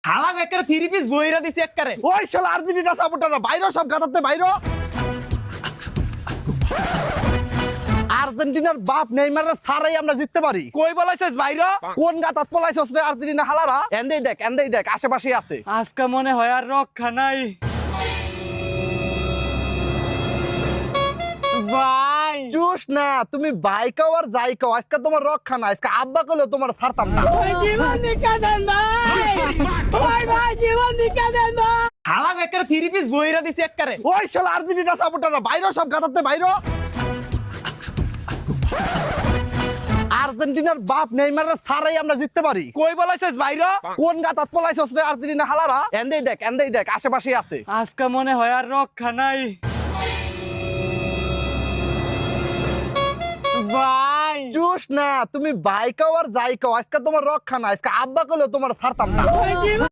হালাক একটা 3 পিস বইরা দিছি একবারে। ওই শালা আর্জেন্টিনা সাপোর্টাররা বাইরে সব গাতাতে বাইরে। আর্জেন্টিনার বাপ নেইমারের ছাড়াই আমরা জিততে পারি। কই বলাইছস বাইরে? কোন গাতাত পলাইছস রে আর্জেন্টিনা হালারা? এন্দেই দেখ আশেপাশে আছে। আজকে মনে হয় আর রক্ষা নাই ভাই। জুস না, তুমি বাইকাও আর যাইকাও, আজকে তোমার রক্ষা না। আজকে আব্বা কইলো তোমার ছাড়তাম না। জীবন নিকা দেন ভাই, ভাই ভাই জীবন নিকা দেন ভাই। হালাক একটা 3 পিস বইরা দিছি একবারে। ওই শালা আর্জেন্টিনা সাপোর্টাররা বাইরে সব গাতাতে বাইরে। আর্জেন্টিনার বাপ নেইমারের ছাড়াই আমরা জিততে পারি। কই বলাইছস বাইরে? কোন গাতাত পলাইছস রে আর্জেন্টিনা হালারা? এন্দেই দেখ আশেপাশে আছে। আজকে মনে হয় আর রক্ষা নাই ভাই। জুস না, তুমি বাইকাও আর যাইকাও, আজকে তোমার রক্ষা না। আজকে আব্বা কইলো তোমার ছাড়তাম না।